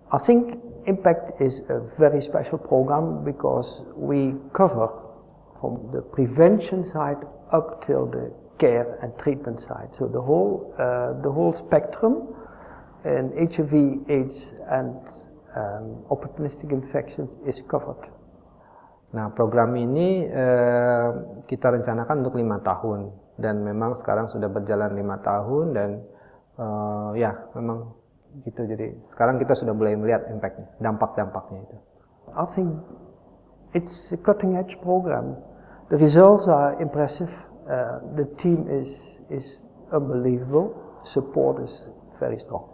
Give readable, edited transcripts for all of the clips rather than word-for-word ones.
I think Impact is a very special program because we cover from the prevention side up till the care and treatment side. So the whole spectrum in HIV, AIDS, and opportunistic infections is covered. Nah, program ini kita rencanakan untuk 5 tahun dan memang sekarang sudah berjalan 5 tahun dan ya memang gitu. Jadi sekarang kita sudah mulai melihat impact-nya, dampak-dampaknya itu. I think it's a cutting-edge program. The results are impressive. The team is unbelievable. Support is very strong.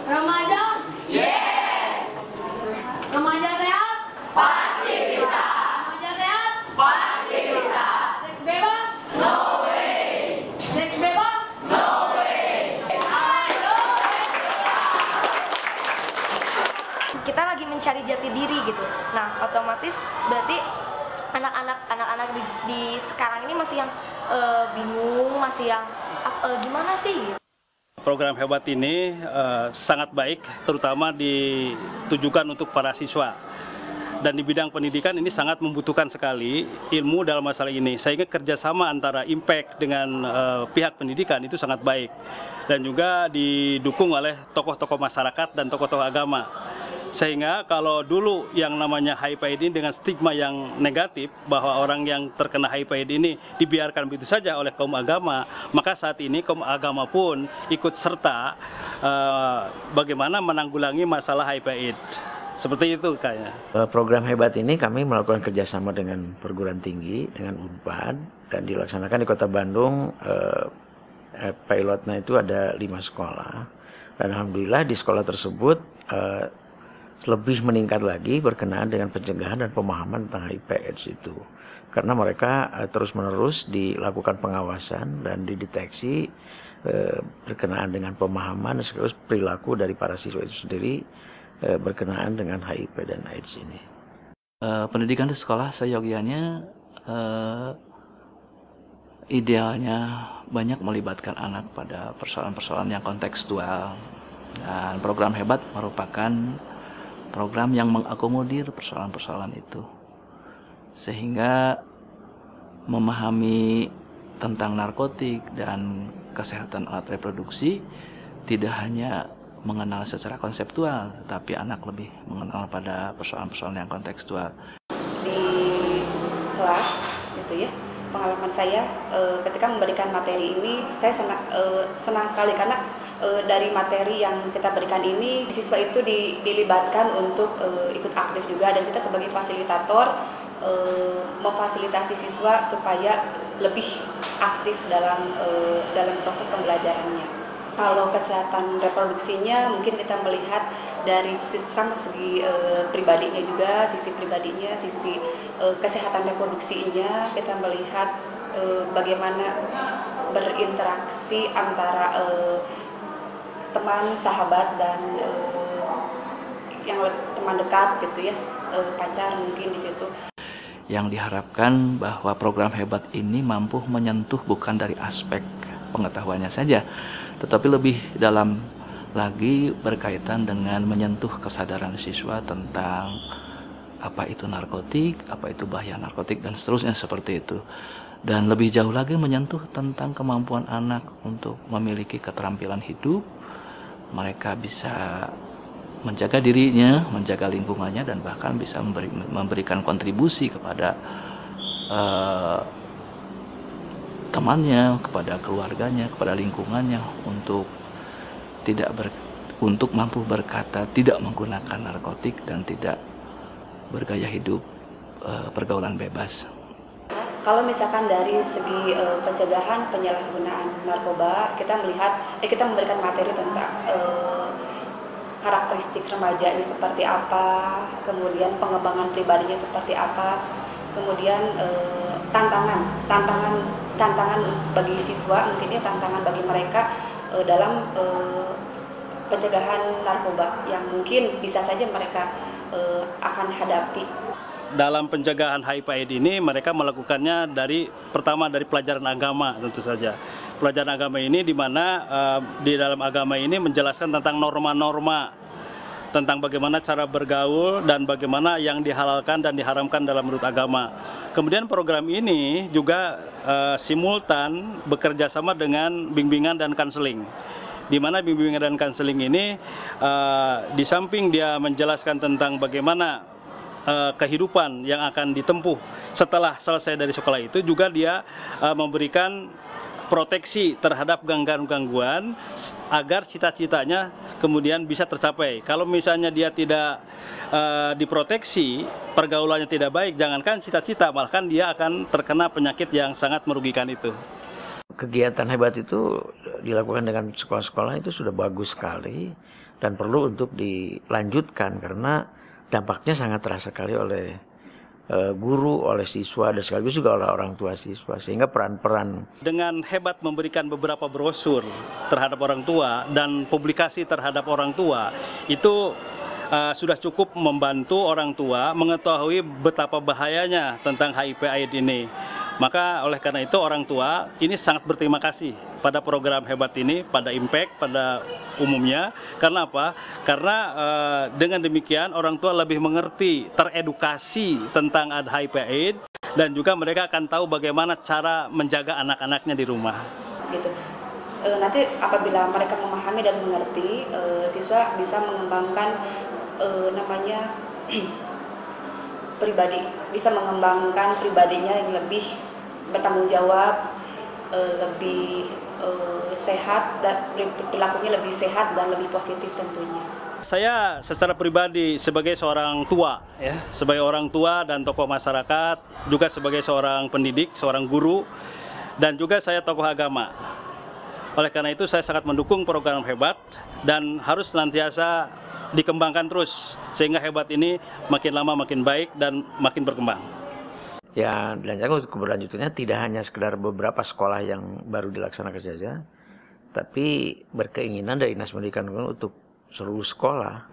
Remaja? Yes! Remaja sehat? Pasti bisa! Remaja sehat? Pasti bisa! Seks bebas? No way! Seks bebas? No way! Ayo! Kita lagi mencari jati diri gitu. Nah, otomatis berarti anak-anak di sekarang ini masih yang bingung, masih yang gimana sih? Program hebat ini sangat baik, terutama ditujukan untuk para siswa. Dan di bidang pendidikan ini sangat membutuhkan sekali ilmu dalam masalah ini. Sehingga kerjasama antara Impact dengan pihak pendidikan itu sangat baik. Dan juga didukung oleh tokoh-tokoh masyarakat dan tokoh-tokoh agama. Sehingga kalau dulu yang namanya HIV/AIDS ini dengan stigma yang negatif bahwa orang yang terkena HIV/AIDS ini dibiarkan begitu saja oleh kaum agama, maka saat ini kaum agama pun ikut serta bagaimana menanggulangi masalah HIV/AIDS. Seperti itu kayaknya. Program hebat ini kami melakukan kerjasama dengan perguruan tinggi, dengan Unpad, dan dilaksanakan di Kota Bandung. Pilotnya itu ada 5 sekolah. Dan alhamdulillah di sekolah tersebut lebih meningkat lagi berkenaan dengan pencegahan dan pemahaman tentang HIV/AIDS itu. Karena mereka terus-menerus dilakukan pengawasan dan dideteksi berkenaan dengan pemahaman sekaligus perilaku dari para siswa itu sendiri berkenaan dengan HIV dan AIDS ini. Pendidikan di sekolah seyogianya idealnya banyak melibatkan anak pada persoalan-persoalan yang kontekstual. Dan program hebat merupakan program yang mengakomodir persoalan-persoalan itu. Sehingga memahami tentang narkotik dan kesehatan alat reproduksi tidak hanya mengenal secara konseptual, tapi anak lebih mengenal pada persoalan-persoalan yang kontekstual. Di kelas gitu ya, pengalaman saya ketika memberikan materi ini, saya senang sekali karena dari materi yang kita berikan ini, siswa itu dilibatkan untuk ikut aktif juga, dan kita sebagai fasilitator memfasilitasi siswa supaya lebih aktif dalam proses pembelajarannya. Kalau kesehatan reproduksinya mungkin kita melihat dari segi pribadinya juga, sisi pribadinya, sisi kesehatan reproduksinya, kita melihat bagaimana berinteraksi antara teman, sahabat, dan yang teman dekat gitu ya, pacar mungkin di situ. Yang diharapkan bahwa program hebat ini mampu menyentuh bukan dari aspek pengetahuannya saja, tetapi lebih dalam lagi berkaitan dengan menyentuh kesadaran siswa tentang apa itu narkotik, apa itu bahaya narkotik, dan seterusnya seperti itu. Dan lebih jauh lagi menyentuh tentang kemampuan anak untuk memiliki keterampilan hidup. Mereka bisa menjaga dirinya, menjaga lingkungannya, dan bahkan bisa memberikan kontribusi kepada temannya, kepada keluarganya, kepada lingkungannya untuk untuk mampu berkata tidak menggunakan narkotik dan tidak bergaya hidup pergaulan bebas. Kalau misalkan dari segi pencegahan penyalahgunaan narkoba, kita memberikan materi tentang karakteristik remajanya seperti apa, kemudian pengembangan pribadinya seperti apa, kemudian tantangan bagi siswa, mungkinnya tantangan bagi mereka dalam pencegahan narkoba yang mungkin bisa saja mereka akan hadapi. Dalam pencegahan HIV/AIDS ini mereka melakukannya pertama dari pelajaran agama tentu saja. pelajaran agama ini, di mana di dalam agama ini menjelaskan tentang norma-norma, tentang bagaimana cara bergaul dan bagaimana yang dihalalkan dan diharamkan dalam menurut agama. Kemudian program ini juga simultan bekerja sama dengan bimbingan dan konseling, di mana bimbingan dan konseling ini di samping dia menjelaskan tentang bagaimana kehidupan yang akan ditempuh setelah selesai dari sekolah itu, juga dia memberikan proteksi terhadap gangguan-gangguan agar cita-citanya kemudian bisa tercapai. Kalau misalnya dia tidak diproteksi, pergaulannya tidak baik, jangankan cita-cita, bahkan dia akan terkena penyakit yang sangat merugikan itu. Kegiatan hebat itu dilakukan dengan sekolah-sekolah itu sudah bagus sekali dan perlu untuk dilanjutkan karena dampaknya sangat terasa sekali oleh guru, oleh siswa, dan sekaligus juga oleh orang tua siswa, sehingga peran-peran. Dengan hebat memberikan beberapa brosur terhadap orang tua dan publikasi terhadap orang tua, itu sudah cukup membantu orang tua mengetahui betapa bahayanya tentang HIV/AIDS ini. Maka oleh karena itu orang tua ini sangat berterima kasih pada program hebat ini, pada Impact, pada umumnya. Karena apa? Karena dengan demikian orang tua lebih mengerti, teredukasi tentang HIV/AIDS, dan juga mereka akan tahu bagaimana cara menjaga anak-anaknya di rumah. Gitu. Nanti apabila mereka memahami dan mengerti, siswa bisa mengembangkan namanya pribadi, bisa mengembangkan pribadinya yang lebih bertanggung jawab, lebih sehat, dan perilakunya lebih sehat dan lebih positif tentunya. Saya secara pribadi sebagai seorang tua, ya, sebagai orang tua dan tokoh masyarakat, juga sebagai seorang pendidik, seorang guru, dan juga saya tokoh agama. Oleh karena itu saya sangat mendukung program hebat dan harus senantiasa dikembangkan terus sehingga hebat ini makin lama makin baik dan makin berkembang. Ya, dan untuk keberlanjutannya tidak hanya sekedar beberapa sekolah yang baru dilaksanakan saja, tapi berkeinginan dari Dinas Pendidikan untuk seluruh sekolah,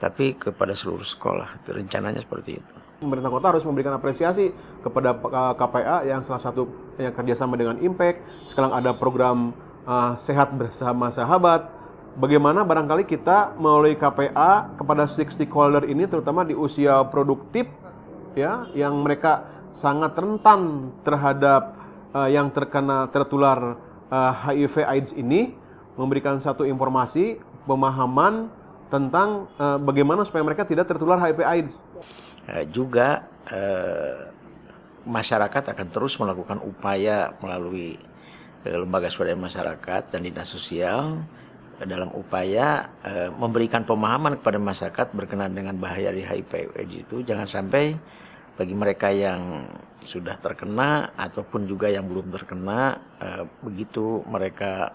tapi kepada seluruh sekolah. Itu rencananya seperti itu. Pemerintah kota harus memberikan apresiasi kepada KPA yang salah satu yang kerjasama dengan Impact. Sekarang ada program Sehat Bersama Sahabat. Bagaimana barangkali kita melalui KPA kepada stakeholder ini, terutama di usia produktif, ya, yang mereka sangat rentan terhadap yang tertular HIV/AIDS ini, memberikan satu informasi, pemahaman tentang bagaimana supaya mereka tidak tertular HIV/AIDS. Juga masyarakat akan terus melakukan upaya melalui lembaga swadaya masyarakat dan dinas sosial dalam upaya memberikan pemahaman kepada masyarakat berkenaan dengan bahaya di HIV/AIDS itu. Jangan sampai bagi mereka yang sudah terkena ataupun juga yang belum terkena, begitu mereka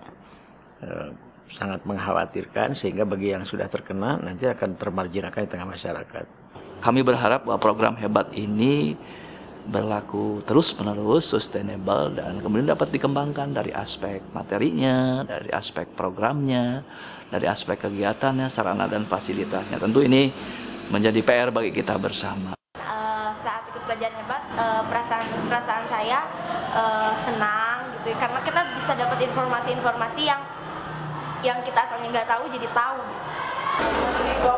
sangat mengkhawatirkan, sehingga bagi yang sudah terkena nanti akan termarginalkan di tengah masyarakat. Kami berharap bahwa program hebat ini berlaku terus-menerus, sustainable, dan kemudian dapat dikembangkan dari aspek materinya, dari aspek programnya, dari aspek kegiatannya, sarana dan fasilitasnya. Tentu ini menjadi PR bagi kita bersama. Saat ikut pelajaran hebat, perasaan saya senang gitu ya, karena kita bisa dapat informasi-informasi yang kita asalnya nggak tahu jadi tahu gitu.